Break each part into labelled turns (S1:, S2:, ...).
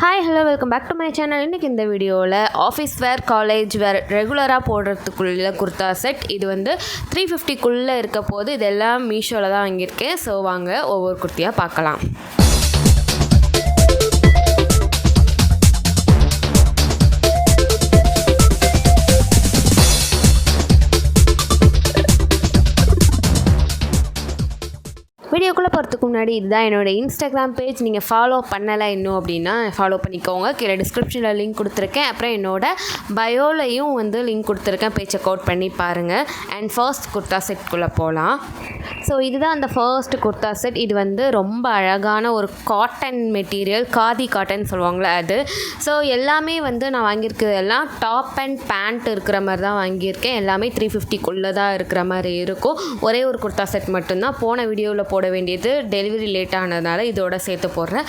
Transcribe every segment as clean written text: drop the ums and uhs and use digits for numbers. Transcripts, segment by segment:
S1: Hi hello welcome back to my channel. இன்றைக்கி இந்த வீடியோவில் ஆஃபீஸ் வேர் காலேஜ் வேர் ரெகுலராக போடுறதுக்குள்ள குர்தா செட் இது வந்து 350க்குள்ளே இருக்க போது இதெல்லாம் மீஷோவில் தான் வாங்கியிருக்கேன். ஸோ வாங்க ஒவ்வொரு குர்த்தியாக பார்க்கலாம். வீடியோக்குள்ளே போகிறதுக்கு முன்னாடி இதுதான் என்னோடய இன்ஸ்டாகிராம் பேஜ். நீங்கள் ஃபாலோ பண்ணலை இன்னும் அப்படின்னா ஃபாலோ பண்ணிக்கோங்க. கீழே டிஸ்கிரிப்ஷனில் லிங்க் கொடுத்துருக்கேன். அப்புறம் என்னோடய பயோலையும் வந்து லிங்க் கொடுத்துருக்கேன். போய் செக் அவுட் பண்ணி பாருங்கள். அண்ட் ஃபர்ஸ்ட் குர்தா செட்குள்ளே போகலாம். ஸோ இதுதான் அந்த ஃபர்ஸ்ட் குர்தா செட். இது வந்து ரொம்ப அழகான ஒரு காட்டன் மெட்டீரியல், காதி காட்டன் சொல்லுவாங்களே அது. ஸோ எல்லாமே வந்து நான் வாங்கியிருக்கிறது எல்லாம் டாப் அண்ட் பேண்ட் இருக்கிற மாதிரி தான் வாங்கியிருக்கேன். எல்லாமே 350க்குள்ளே தான் இருக்கிற மாதிரி இருக்கும். ஒரே ஒரு குர்தா செட் மட்டும்தான் போன வீடியோவில் போட வேண்டியது, டெலிவரி லேட் ஆனதுனால இதோட சேர்த்து போடுறேன்.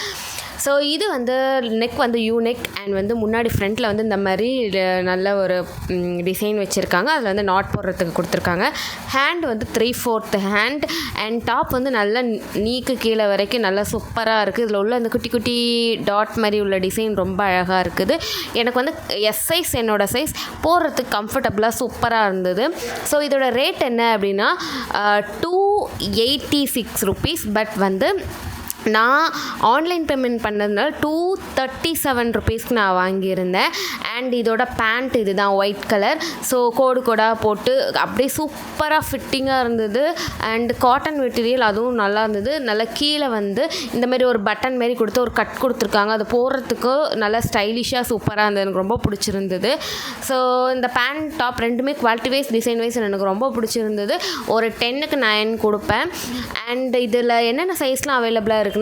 S1: ஸோ இது வந்து நெக் வந்து யூ நெக் அண்ட் வந்து முன்னாடி ஃப்ரண்ட்டில் வந்து இந்த மாதிரி நல்ல ஒரு டிசைன் வச்சுருக்காங்க. அதில் வந்து நாட் போடுறதுக்கு கொடுத்துருக்காங்க. ஹேண்ட் வந்து 3/4 ஹேண்ட் அண்ட் டாப் வந்து நல்லா நீக்கு கீழே வரைக்கும் நல்லா சூப்பராக இருக்குது. இதில் உள்ள அந்த குட்டி குட்டி டாட் மாதிரி உள்ள டிசைன் ரொம்ப அழகாக இருக்குது. எனக்கு வந்து எஸ் சைஸ் என்னோடய சைஸ் போடுறதுக்கு கம்ஃபர்டபுளாக சூப்பராக இருந்தது. ஸோ இதோட ரேட் என்ன அப்படின்னா 286 rupees. பட் வந்து நான் ஆன்லைன் பேமெண்ட் பண்ணதுனால 237 rupeesக்கு நான் வாங்கியிருந்தேன். அண்ட் இதோட பேண்ட் இது தான் ஒயிட் கலர். ஸோ கோடாக போட்டு அப்படியே சூப்பராக ஃபிட்டிங்காக இருந்தது. அண்ட் காட்டன் மெட்டீரியல் அதுவும் நல்லா இருந்தது. நல்லா கீழே வந்து இந்தமாரி ஒரு பட்டன் மாரி கொடுத்து ஒரு கட் கொடுத்துருக்காங்க. அது போடுறதுக்கு நல்லா ஸ்டைலிஷாக சூப்பராக இருந்தது. எனக்கு ரொம்ப பிடிச்சிருந்தது. ஸோ இந்த பேண்ட் டாப் ரெண்டுமே குவாலிட்டி வைஸ் டிசைன் வைஸ் எனக்கு ரொம்ப பிடிச்சிருந்தது. ஒரு 10க்கு 9 கொடுப்பேன். அண்ட் இதில் என்னென்ன சைஸ்லாம் அவைலபிளாக இருக்குன்னா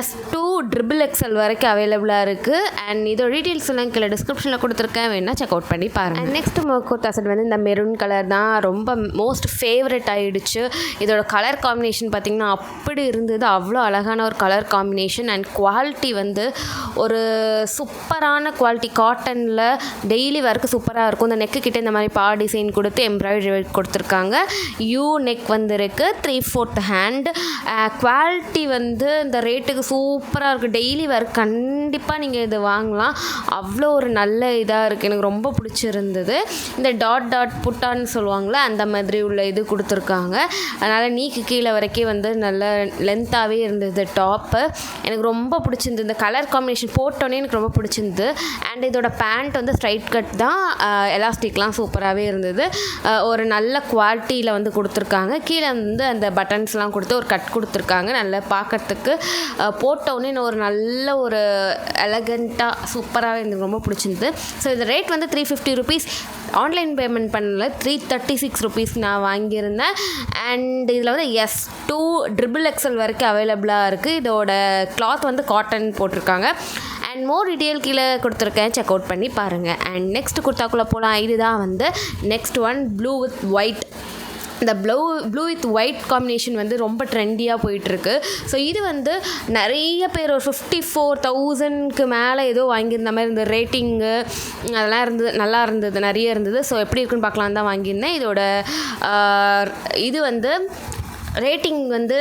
S1: S2 XXL வரைக்கும் அவைலபிளாக இருக்குது. அண்ட் இதோட டீட்டெயில்ஸ் எல்லாம் கீழே டிஸ்கிரிப்ஷனில் கொடுத்துருக்கேன், வேணால் செக் அவுட் பண்ணி பாருங்கள். அண்ட் நெக்ஸ்ட் குர்தா செட் வந்து இந்த மெரூன் கலர் தான் ரொம்ப மோஸ்ட் ஃபேவரட் ஆகிடுச்சு. இதோட கலர் காம்பினேஷன் பார்த்திங்கன்னா அப்படி இருந்தது. அவ்வளோ அழகான ஒரு கலர் காம்பினேஷன். அண்ட் குவாலிட்டி வந்து ஒரு சூப்பரான குவாலிட்டி. காட்டனில் டெய்லி ஒர்க்கு சூப்பராக இருக்கும். இந்த நெக்கு கிட்டே இந்த மாதிரி டிசைன் கொடுத்து எம்ப்ராய்டரி கொடுத்துருக்காங்க. யூ நெக் வந்து இருக்குது. 3/4 ஹேண்ட். குவாலிட்டி வந்து இந்த ரேட்டுக்கு சூப்பராக இருக்குது. டெய்லி ஒர்க் கண்டிப்பாக நீங்கள் இது வாங்கலாம். அவ்வளோ ஒரு நல்ல இதாக இருக்குது. எனக்கு ரொம்ப பிடிச்சிருந்தது. இந்த டாட் புட்டான்னு சொல்லுவாங்களே அந்த மாதிரி உள்ள இது கொடுத்துருக்காங்க. அதனால் நீக்கு கீழே வரைக்கும் வந்து நல்ல லென்த்தாகவே இருந்தது டாப்பு. எனக்கு ரொம்ப பிடிச்சிருந்தது. இந்த கலர் காம்பினேஷன் போட்டோன்னே எனக்கு ரொம்ப பிடிச்சிருந்தது. அண்ட் இதோட பேண்ட் வந்து ஸ்ட்ரைட் கட் தான். எலாஸ்டிக்லாம் சூப்பராகவே இருந்தது. ஒரு நல்ல குவாலிட்டியில் வந்து கொடுத்துருக்காங்க. கீழே வந்து அந்த பட்டன்ஸ்லாம் கொடுத்து ஒரு கட் கொடுத்துருக்காங்க. நல்லா பார்க்கறதுக்கு போட்டோன்னே ஒரு நல்ல ஒரு எலகண்ட்டாக சூப்பராகவே எனக்கு ரொம்ப பிடிச்சிருந்தது. ஸோ இந்த ரேட் வந்து 350 rupees. ஆன்லைன் பேமெண்ட் பண்ணல 336 rupees நான் வாங்கியிருந்தேன். அண்ட் இதில் வந்து S2 XXL வரைக்கும் அவைலபிளாக இருக்குது. இதோட கிளாத் வந்து காட்டன் போட்டிருக்காங்க. அண்ட் மோர் டீட்டெயில் கீழே கொடுத்துருக்கேன், செக் அவுட் பண்ணி பாருங்கள். அண்ட் நெக்ஸ்ட் குர்தாக்குள்ளே போகலாம். இதுதான் வந்து next one blue with white. இந்த ப்ளூ வித் ஒயிட் காம்பினேஷன் வந்து ரொம்ப ட்ரெண்டியாக போயிட்டுருக்கு. ஸோ இது வந்து நிறைய பேர் ஒரு 54,000க்கு மேலே ஏதோ வாங்கியிருந்த மாதிரி இந்த ரேட்டிங்கு அதெல்லாம் இருந்தது. நல்லா இருந்தது, நிறைய இருந்தது. ஸோ எப்படி இருக்குன்னு பார்க்கலாம் தான் வாங்கியிருந்தேன். இதோட இது வந்து ரேட்டிங் வந்து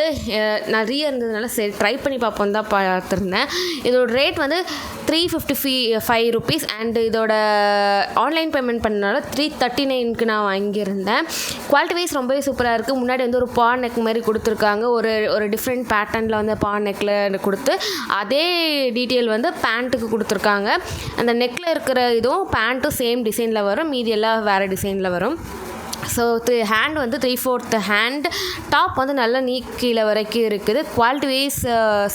S1: நிறைய இருந்ததுனால சரி ட்ரை பண்ணி பார்ப்போம் தான் பார்த்துருந்தேன். இதோட ரேட் வந்து 355 rupees. அண்ட் இதோட ஆன்லைன் பேமெண்ட் பண்ணனால 339க்கு நான் வாங்கியிருந்தேன். குவாலிட்டி வைஸ் ரொம்பவே சூப்பராக இருக்குது. முன்னாடி வந்து ஒரு நெக் மாதிரி கொடுத்துருக்காங்க. ஒரு டிஃப்ரெண்ட் பேட்டர்னில் வந்து நெக்கில் கொடுத்து அதே டீட்டெயில் வந்து பேண்ட்டுக்கு கொடுத்துருக்காங்க. அந்த நெக்கில் இருக்கிற இதுவும் பேண்ட்டும் சேம் டிசைனில் வரும். மீதி எல்லாம் வேறு டிசைனில் வரும். ஸோ ஹேண்ட் வந்து 3/4 ஹேண்ட். டாப் வந்து நல்லா கீழே வரைக்கும் இருக்குது. குவாலிட்டி வைஸ்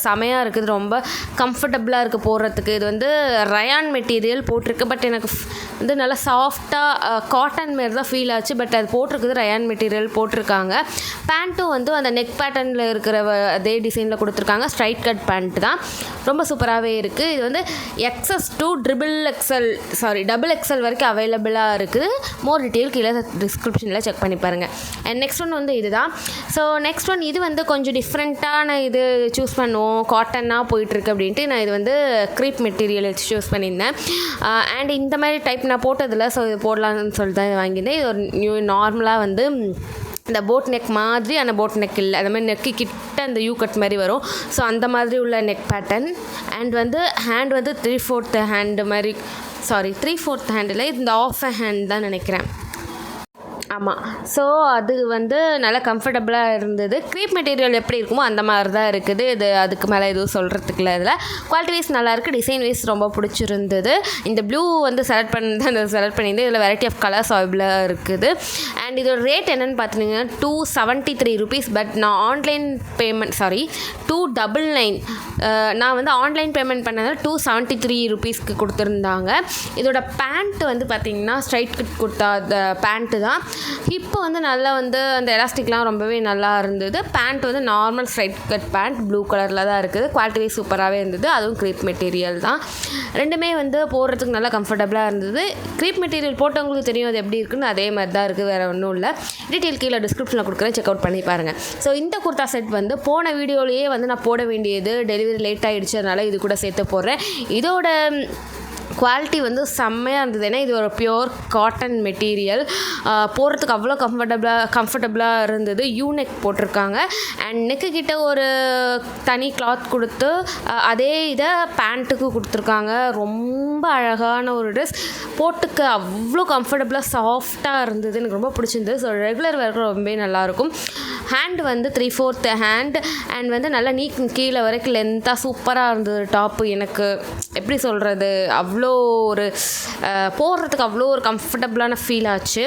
S1: செமையாக இருக்குது. ரொம்ப கம்ஃபர்டபுளாக இருக்குது போடுறதுக்கு. இது வந்து ரயான் மெட்டீரியல் போட்டிருக்கு. பட் எனக்கு வந்து நல்லா சாஃப்டாக காட்டன் மாரி தான் ஃபீல் ஆச்சு. பட் அது போட்டிருக்குது ரயான் மெட்டீரியல் போட்டிருக்காங்க. பேண்ட்டும் வந்து அந்த நெக் பேட்டர்னில் இருக்கிற அதே டிசைனில் கொடுத்துருக்காங்க. ஸ்ட்ரைட் கட் பேண்ட் தான். ரொம்ப சூப்பராகவே இருக்குது. இது வந்து XS2 XXL வரைக்கும் அவைலபிளாக இருக்குது. மோர் டீட்டெயில் கீழே டிஸ்கிரிப்ஷனில் செக் பண்ணி பாருங்கள். அண்ட் நெக்ஸ்ட் ஒன் வந்து இதுதான். ஸோ நெக்ஸ்ட் ஒன் இது வந்து கொஞ்சம் டிஃப்ரெண்ட்டான இது சூஸ் பண்ணுவோம். காட்டனாக போயிட்டுருக்கு அப்படின்ட்டு நான் இது வந்து க்ரீப் மெட்டீரியல் வச்சு சூஸ் பண்ணியிருந்தேன். அண்ட் இந்த மாதிரி டைப் நான் போட்டதில்லை. ஸோ இது போடலான்னு சொல்லிட்டு தான் இது வாங்கியிருந்தேன். இது ஒரு நார்மலாக வந்து இந்த போட் நெக் மாதிரி அந்த போட் நெக் இல்லை, அந்த மாதிரி நெக்கு கிட்ட அந்த யூ கட் மாதிரி வரும். ஸோ அந்த மாதிரி உள்ள நெக் பேட்டர்ன். அண்ட் வந்து ஹேண்ட் வந்து 3/4 ஹேண்டு மாதிரி, சாரி 3/4 ஹேண்டில் இந்த ஆஃப் ஹேண்ட் தான் நினைக்கிறேன். ஆமாம். ஸோ அது வந்து நல்லா கம்ஃபர்டபுளாக இருந்தது. க்ரீப் மெட்டீரியல் எப்படி இருக்குமோ அந்த மாதிரி தான் இருக்குது. இது அதுக்கு மேலே எதுவும் சொல்கிறதுக்கு இல்லை. இதில் குவாலிட்டி வைஸ் நல்லாயிருக்கு, டிசைன் வைஸ் ரொம்ப பிடிச்சிருந்தது. இந்த ப்ளூ வந்து செலக்ட் பண்ணியிருந்தேன். இதில் வெரைட்டி ஆஃப் கலர்ஸ் அவைலபிளாக இருக்குது. அண்ட் இதோட ரேட் என்னென்னு பார்த்தீங்கன்னா 273 rupees. பட் நான் ஆன்லைன் பேமெண்ட் 299 நான் வந்து ஆன்லைன் பேமெண்ட் பண்ணதால் 273 rupeesக்கு கொடுத்துருந்தாங்க. இதோட பேண்ட் வந்து பார்த்திங்கன்னா ஸ்ட்ரைட் கட் கொடுத்தா அந்த பேண்ட்டு தான். இப்போ வந்து நல்லா வந்து அந்த எலாஸ்டிக்லாம் ரொம்பவே நல்லா இருந்தது. பேண்ட் வந்து normal straight cut pant blue கலரில் தான் இருக்குது. குவாலிட்டி வைஸ் சூப்பராகவே இருந்தது. அதுவும் க்ரீப் மெட்டீரியல் தான். ரெண்டுமே வந்து போடுறதுக்கு நல்லா கம்ஃபர்டபுளாக இருந்தது. க்ரீப் மெட்டீரியல் போட்டவங்களுக்கு தெரியும் அது எப்படி இருக்குன்னு. அதே மாதிரி தான் இருக்குது, வேறு ஒன்றும் இல்லை. டீட்டெயில் கீழே டிஸ்கிரிப்ஷனில் கொடுக்குறேன், செக் அவுட் பண்ணி பாருங்கள். ஸோ இந்த குர்தா செட் வந்து போன வீடியோலேயே வந்து நான் போட வேண்டியது, டெலிவரி லேட் ஆகிடுச்சு, அதனால் இது கூட சேர்த்து போடுறேன். இதோட குவாலிட்டி வந்து செம்மையாக இருந்தது. ஏன்னா இது ஒரு பியோர் காட்டன் மெட்டீரியல். போடுறதுக்கு அவ்வளோ கம்ஃபர்டபுளாக இருந்தது. யூநெக் போட்டிருக்காங்க. அண்ட் நெக்கு கிட்ட ஒரு தனி கிளாத் கொடுத்து அதே இதை பேண்ட்டுக்கு கொடுத்துருக்காங்க. ரொம்ப அழகான ஒரு ட்ரெஸ். போட்டுக்க அவ்வளோ கம்ஃபர்டபுளாக சாஃப்டாக இருந்தது. எனக்கு ரொம்ப பிடிச்சிருந்தது. ஸோ ரெகுலர் வேர்க்கு ரொம்பவே நல்லாயிருக்கும். ஹேண்ட் வந்து 3/4 ஹேண்ட். அண்ட் வந்து நல்லா கீழே வரைக்கும் லென்த்தாக சூப்பராக இருந்தது டாப்பு. எனக்கு எப்படி சொல்கிறது, அவ்வளோ ஒரு போடுறதுக்கு அவ்வளோ ஒரு கம்ஃபர்டபுளான ஃபீல் ஆச்சு.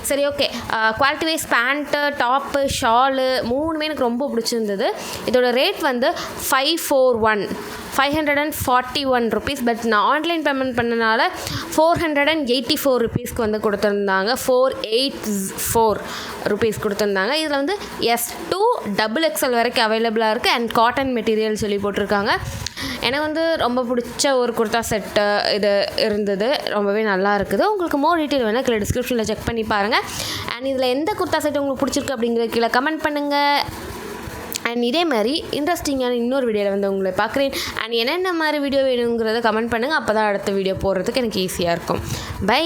S1: சரி, okay. Quality wise pant, top, shawl மூணுமே எனக்கு ரொம்ப பிடிச்சிருந்தது. இதோட ரேட் வந்து 541 rupees. பட் நான் ஆன்லைன் பேமெண்ட் பண்ணனால 484 rupeesக்கு வந்து கொடுத்துருந்தாங்க. 484 rupees கொடுத்துருந்தாங்க. இதில் வந்து S2 XXL வரைக்கும் அவைலபிளாக இருக்குது. அண்ட் காட்டன் மெட்டீரியல் சொல்லி போட்டிருக்காங்க. எனக்கு வந்து ரொம்ப பிடிச்ச ஒரு குர்தா செட்டு இது இருந்தது. ரொம்பவே நல்லா இருக்குது. உங்களுக்கு மோர் டீட்டெயில் வேணால் கீழே டிஸ்கிரிப்ஷனில் செக் பண்ணி பாருங்கள். அண்ட் இதில் எந்த குர்தா செட் உங்களுக்கு பிடிச்சிருக்கு அப்படிங்கிற கீழே கமெண்ட் பண்ணுங்கள். அண்ட் இதே மாதிரி இன்ட்ரெஸ்டிங்கான இன்னொரு வீடியோவில் வந்து உங்களை பார்க்குறேன். அண்ட் என்னென்ன மாதிரி வீடியோ வேணுங்கிறத கமெண்ட் பண்ணுங்கள். அப்போ தான் அடுத்த வீடியோ போடுறதுக்கு எனக்கு ஈஸியாக இருக்கும். பை.